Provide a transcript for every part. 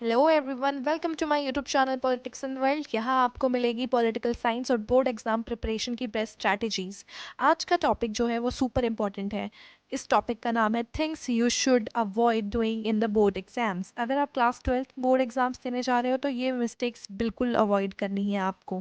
Hello everyone, welcome to my YouTube channel politics and world. यहाँ आपको मिलेगी political science और बोर्ड एग्जाम प्रिपरेशन की बेस्ट स्ट्रैटेजीज। आज का टॉपिक जो है वो सुपर इम्पॉर्टेंट है। इस टॉपिक का नाम है things you should avoid doing in the board exams. अगर आप क्लास 12 बोर्ड एग्जाम्स देने जा रहे हो तो ये मिस्टेक्स बिल्कुल अवॉइड करनी है आपको,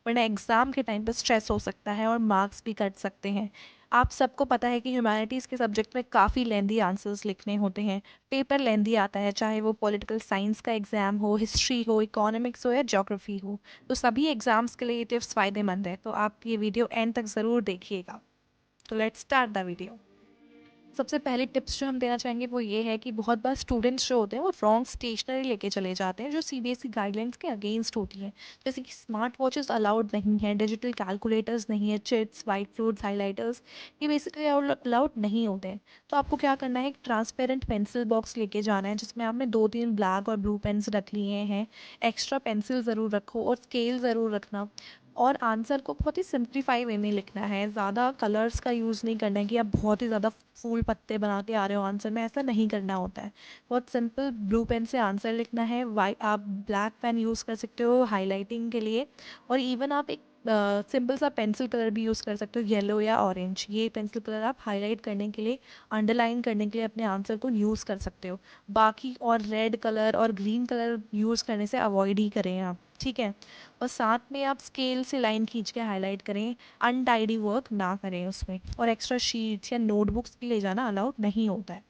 वरना एग्जाम के टाइम पर स्ट्रेस हो सकता है और मार्क्स भी कट सकते हैं। आप सबको पता है कि ह्यूमैनिटीज़ के सब्जेक्ट में काफ़ी लेंदी आंसर्स लिखने होते हैं। पेपर लेंदी आता है, चाहे वो पॉलिटिकल साइंस का एग्ज़ाम हो, हिस्ट्री हो, इकोनॉमिक्स हो या ज्योग्राफी हो। तो सभी एग्ज़ाम्स के लिए ये टिप्स फ़ायदेमंद है, तो आप ये वीडियो एंड तक ज़रूर देखिएगा। तो लेट्स स्टार्ट द वीडियो। सबसे पहले टिप्स जो हम देना चाहेंगे वो ये है कि बहुत बार स्टूडेंट्स जो होते हैं वो रॉन्ग स्टेशनरी लेके चले जाते हैं जो सीबीएसई गाइडलाइंस के अगेंस्ट होती है। जैसे कि स्मार्ट वॉचेस अलाउड नहीं है, डिजिटल कैलकुलेटर्स नहीं है, चिट्स, वाइट फ्रूट्स, हाइलाइटर्स, ये बेसिकली अलाउड नहीं होते हैं। तो आपको क्या करना है, एक ट्रांसपेरेंट पेंसिल बॉक्स लेके जाना है जिसमें आपने 2-3 ब्लैक और ब्लू पेन्स रख लिए हैं। एक्स्ट्रा पेंसिल ज़रूर रखो और स्केल ज़रूर रखना। और आंसर को बहुत ही सिंप्लीफाई वे में लिखना है, ज़्यादा कलर्स का यूज़ नहीं करना है कि आप बहुत ही ज़्यादा फूल पत्ते बना के आ रहे हो आंसर में, ऐसा नहीं करना होता है। बहुत सिंपल ब्लू पेन से आंसर लिखना है। वाइट आप ब्लैक पेन यूज़ कर सकते हो हाइलाइटिंग के लिए, और इवन आप एक सिंपल सा पेंसिल कलर भी यूज़ कर सकते हो, येलो या ऑरेंज। ये पेंसिल कलर आप हाईलाइट करने के लिए, अंडरलाइन करने के लिए अपने आंसर को यूज़ कर सकते हो। बाकी और रेड कलर और ग्रीन कलर यूज़ करने से अवॉइड ही करें आप, ठीक है। और साथ में आप स्केल से लाइन खींच के हाईलाइट करें, अनटाइडी वर्क ना करें उसमें। और एक्स्ट्रा शीट्स या नोटबुक्स भी ले जाना अलाउड नहीं होता है।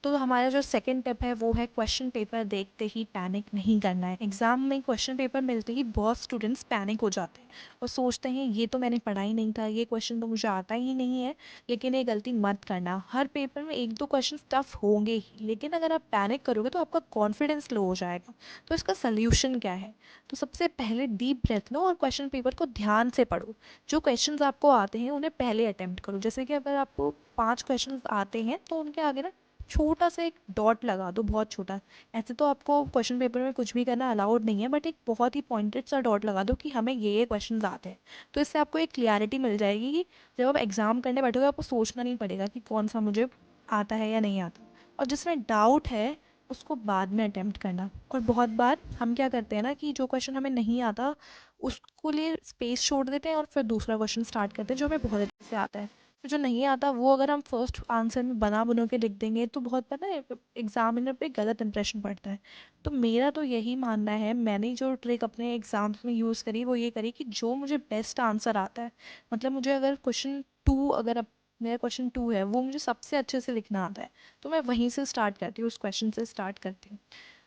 तो हमारा जो सेकंड टिप है वो है क्वेश्चन पेपर देखते ही पैनिक नहीं करना है। एग्ज़ाम में क्वेश्चन पेपर मिलते ही बहुत स्टूडेंट्स पैनिक हो जाते हैं और सोचते हैं ये तो मैंने पढ़ा ही नहीं था, ये क्वेश्चन तो मुझे आता ही नहीं है। लेकिन ये गलती मत करना, हर पेपर में 1-2 क्वेश्चन टफ होंगे ही, लेकिन अगर आप पैनिक करोगे तो आपका कॉन्फिडेंस लो हो जाएगा। तो इसका सल्यूशन क्या है? तो सबसे पहले डीप ब्रेथ लो और क्वेश्चन पेपर को ध्यान से पढ़ो। जो क्वेश्चन आपको आते हैं उन्हें पहले अटैम्प्ट करो। जैसे कि अगर आपको 5 क्वेश्चन आते हैं तो उनके आगे ना छोटा सा एक डॉट लगा दो, बहुत छोटा। ऐसे तो आपको क्वेश्चन पेपर में कुछ भी करना अलाउड नहीं है, बट एक बहुत ही पॉइंटेड सा डॉट लगा दो कि हमें ये क्वेश्चन आते हैं। तो इससे आपको एक क्लियरिटी मिल जाएगी कि जब आप एग्ज़ाम करने बैठोगे आपको सोचना नहीं पड़ेगा कि कौन सा मुझे आता है या नहीं आता। और जिसमें डाउट है उसको बाद में अटैम्प्ट करना। और बहुत बार हम क्या करते हैं ना कि जो क्वेश्चन हमें नहीं आता उसको लिए स्पेस छोड़ देते हैं और फिर दूसरा क्वेश्चन स्टार्ट करते हैं जो हमें बहुत अच्छे से आता है। तो जो नहीं आता वो अगर हम फर्स्ट आंसर में बना बुनों के लिख देंगे तो बहुत पता है एग्जामिनर पे गलत इंप्रेशन पड़ता है। तो मेरा तो यही मानना है, मैंने जो ट्रिक अपने एग्जाम्स में यूज़ करी वो ये करी कि जो मुझे बेस्ट आंसर आता है, मतलब मुझे अगर क्वेश्चन टू, अगर अब मेरा क्वेश्चन टू है वो मुझे सबसे अच्छे से लिखना आता है, तो मैं वहीं से स्टार्ट करती हूँ, उस क्वेश्चन से स्टार्ट करती हूँ।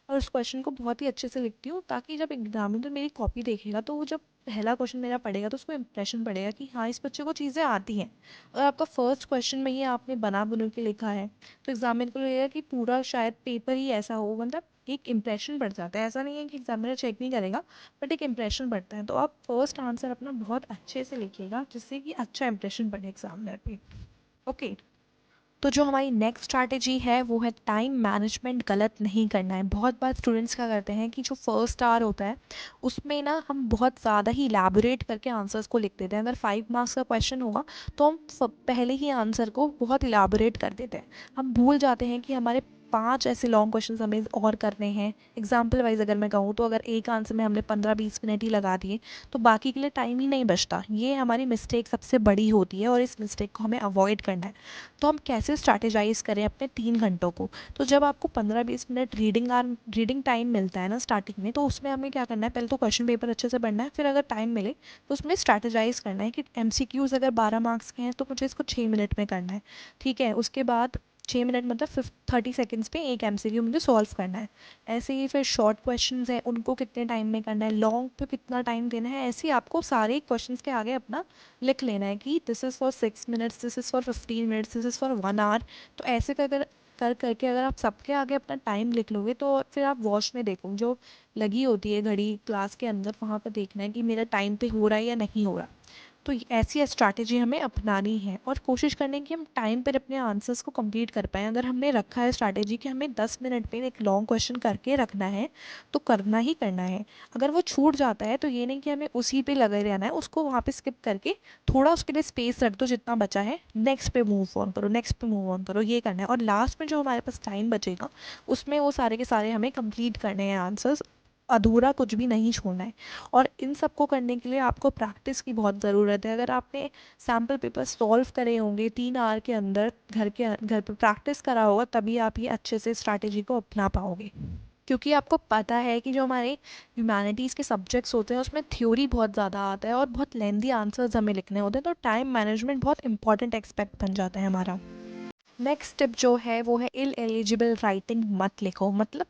और उस क्वेश्चन को बहुत ही अच्छे से लिखती हूँ ताकि जब एग्जामिनर मेरी कॉपी देखेगा तो वो जब पहला क्वेश्चन मेरा पढ़ेगा तो उसको इंप्रेशन पड़ेगा कि हाँ इस बच्चे को चीज़ें आती हैं। अगर आपका फर्स्ट क्वेश्चन में ही आपने बना बुनू के लिखा है तो एग्जामिनर को लगेगा कि पूरा शायद पेपर ही ऐसा हो, मतलब एक इंप्रेशन पड़ जाता है। ऐसा नहीं है कि एग्जामिनर चेक नहीं करेगा, बट एक इंप्रेशन पड़ता है। तो आप फर्स्ट आंसर अपना बहुत अच्छे से लिखिएगा जिससे कि अच्छा इंप्रेशन पड़े एग्जामिनर पे। ओके। तो जो हमारी नेक्स्ट स्ट्रैटेजी है वो है टाइम मैनेजमेंट गलत नहीं करना है। बहुत बार स्टूडेंट्स क्या करते हैं कि जो फर्स्ट आवर होता है उसमें ना हम बहुत ज़्यादा ही इलैबोरेट करके आंसर्स को लिख देते हैं। अगर 5 मार्क्स का क्वेश्चन होगा तो हम पहले ही आंसर को बहुत इलैबोरेट कर देते हैं। हम भूल जाते हैं कि हमारे 5 ऐसे लॉन्ग क्वेश्चन हमें और करने हैं। एग्जाम्पल वाइज अगर मैं कहूँ तो अगर एक आंसर में हमने 15-20 मिनट ही लगा दिए तो बाकी के लिए टाइम ही नहीं बचता। ये हमारी मिस्टेक सबसे बड़ी होती है और इस मिस्टेक को हमें अवॉइड करना है। तो हम कैसे स्ट्रैटेजाइज़ करें अपने 3 घंटों को? तो जब आपको 15-20 मिनट रीडिंग टाइम मिलता है ना स्टार्टिंग में, तो उसमें हमें क्या करना है, पहले तो क्वेश्चन पेपर अच्छे से पढ़ना है, फिर अगर टाइम मिले तो उसमें स्ट्रैटेजाइज़ करना है कि एमसीक्यूज़ अगर 12 मार्क्स के हैं तो मुझे इसको 6 मिनट में करना है, ठीक है। उसके बाद 6 मिनट मतलब 30 सेकेंड्स पे एक एमसीक्यू मुझे सॉल्व करना है। ऐसे ही फिर शॉर्ट क्वेश्चंस हैं उनको कितने टाइम में करना है, लॉन्ग पे कितना टाइम देना है, ऐसे ही आपको सारे क्वेश्चंस के आगे अपना लिख लेना है कि this is for 6 minutes, this is for 15 minutes, this is for 1 hour. तो ऐसे कर करके अगर आप सबके आगे अपना टाइम लिख लोगे तो फिर आप वॉच में देखो जो लगी होती है घड़ी क्लास के अंदर, वहाँ पर देखना है कि मेरा टाइम पे हो रहा है या नहीं हो रहा। तो ऐसी स्ट्रैटेजी हमें अपनानी है और कोशिश करनी है कि हम टाइम पर अपने आंसर्स को कंप्लीट कर पाएँ। अगर हमने रखा है स्ट्रैटेजी कि हमें 10 मिनट में एक लॉन्ग क्वेश्चन करके रखना है, तो करना ही करना है। अगर वो छूट जाता है तो ये नहीं कि हमें उसी पे लगे रहना है, उसको वहाँ पे स्किप करके थोड़ा उसके लिए स्पेस रख दो जितना बचा है, नेक्स्ट पे मूव ऑन करो, नेक्स्ट पे मूव ऑन करो, ये करना है। और लास्ट में जो हमारे पास टाइम बचेगा उसमें वो सारे के सारे हमें कंप्लीट करने हैं आंसर्स, अधूरा कुछ भी नहीं छोड़ना है। और इन सब को करने के लिए आपको प्रैक्टिस की बहुत ज़रूरत है। अगर आपने सैम्पल पेपर सॉल्व करे होंगे 3 आवर के अंदर, घर पे प्रैक्टिस करा होगा, तभी आप ये अच्छे से स्ट्रैटेजी को अपना पाओगे। क्योंकि आपको पता है कि जो हमारे ह्यूमैनिटीज़ के सब्जेक्ट्स होते हैं उसमें थ्योरी बहुत ज़्यादा आता है और बहुत लेंदी आंसर्स हमें लिखने होते हैं, तो टाइम मैनेजमेंट बहुत इंपॉर्टेंट एस्पेक्ट बन जाता है हमारा। नेक्स्ट स्टेप जो है वो है इल एलिजिबल राइटिंग मत लिखो। मतलब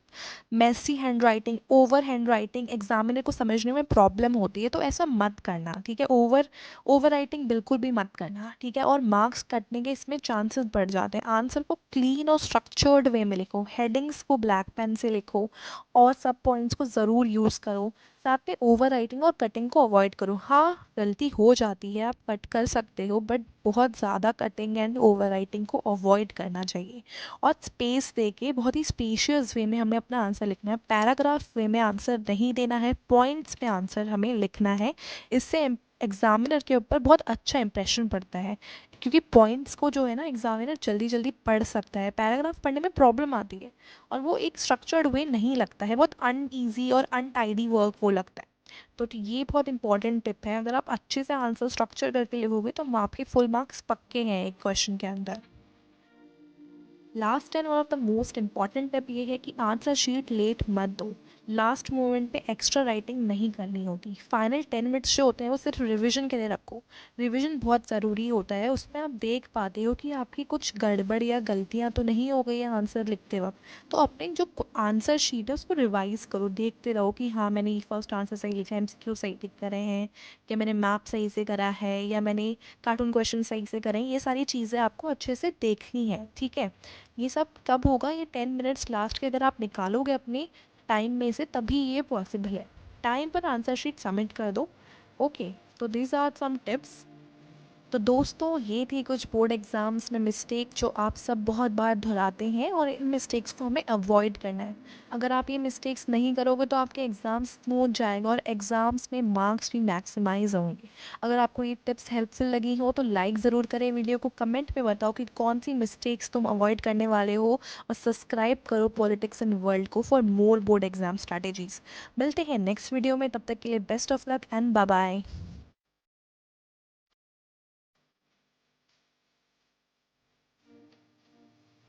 messy handwriting, over handwriting examiner को समझने में प्रॉब्लम होती है, तो ऐसा मत करना, ठीक है। ओवर राइटिंग बिल्कुल भी मत करना, ठीक है। और मार्क्स कटने के इसमें चांसेस बढ़ जाते हैं। आंसर को क्लीन और स्ट्रक्चर्ड वे में लिखो, हेडिंग्स को ब्लैक पेन से लिखो और सब पॉइंट्स को ज़रूर यूज़ करो। साथ में ओवर राइटिंग और कटिंग को अवॉइड करो। हाँ, गलती हो जाती है, आप कट कर सकते हो, बट बहुत ज़्यादा कटिंग एंड ओवर राइटिंग को अवॉइड करना चाहिए। और स्पेस दे के बहुत ही स्पेशियस वे में हमें अपना आंसर लिखना है। पैराग्राफ वे में आंसर नहीं देना है, पॉइंट्स पे आंसर हमें लिखना है। इससे एग्जामिनर के ऊपर बहुत अच्छा इंप्रेशन पड़ता है, क्योंकि पॉइंट्स को जो है ना एग्जामिनर जल्दी जल्दी पढ़ सकता है। पैराग्राफ पढ़ने में प्रॉब्लम आती है और वो एक स्ट्रक्चर्ड वे नहीं लगता है, बहुत अनईजी और अनटाइडी वर्क वो लगता है। तो ये बहुत इंपॉर्टेंट टिप है। अगर आप अच्छे से आंसर स्ट्रक्चर करके लिखोगे तो आपके फुल मार्क्स पक्के हैं एक क्वेश्चन के अंदर। Last and one of the most important tip ये है कि आंसर शीट लेट मत दो। लास्ट मोमेंट पे एक्स्ट्रा राइटिंग नहीं करनी होती। फाइनल 10 मिनट्स जो होते हैं वो सिर्फ रिवीजन के लिए रखो। रिवीजन बहुत ज़रूरी होता है, उसमें आप देख पाते हो कि आपकी कुछ गड़बड़ या गलतियाँ तो नहीं हो गई हैं आंसर लिखते वक्त। तो अपने जो आंसर शीट है उसको रिवाइज़ करो, देखते रहो कि हाँ मैंने फर्स्ट आंसर सही लिखा है, MCQ सही लिख करे हैं, या मैंने मैप सही से करा है, या मैंने कार्टून क्वेश्चन सही से करे हैं। ये सारी चीज़ें आपको अच्छे से देखनी है, ठीक है। ये सब कब होगा, ये 10 मिनट्स लास्ट के अगर आप निकालोगे अपने टाइम में से, तभी ये पॉसिबल है। टाइम पर आंसर शीट सबमिट कर दो। ओके, तो दीज आर सम टिप्स। तो दोस्तों, ये थी कुछ बोर्ड एग्ज़ाम्स में मिस्टेक जो आप सब बहुत बार दोहराते हैं और इन मिस्टेक्स को हमें अवॉइड करना है। अगर आप ये मिस्टेक्स नहीं करोगे तो आपके एग्ज़ाम स्मूथ जाएगा और एग्ज़ाम्स में मार्क्स भी मैक्सिमाइज होंगे। अगर आपको ये टिप्स हेल्पफुल लगी हो तो लाइक ज़रूर करें वीडियो को, कमेंट में बताओ कि कौन सी मिस्टेक्स तुम अवॉइड करने वाले हो, और सब्सक्राइब करो पॉलिटिक्स एंड वर्ल्ड को for more board exam strategies. मिलते हैं नेक्स्ट वीडियो में, तब तक के लिए best of luck and bye bye.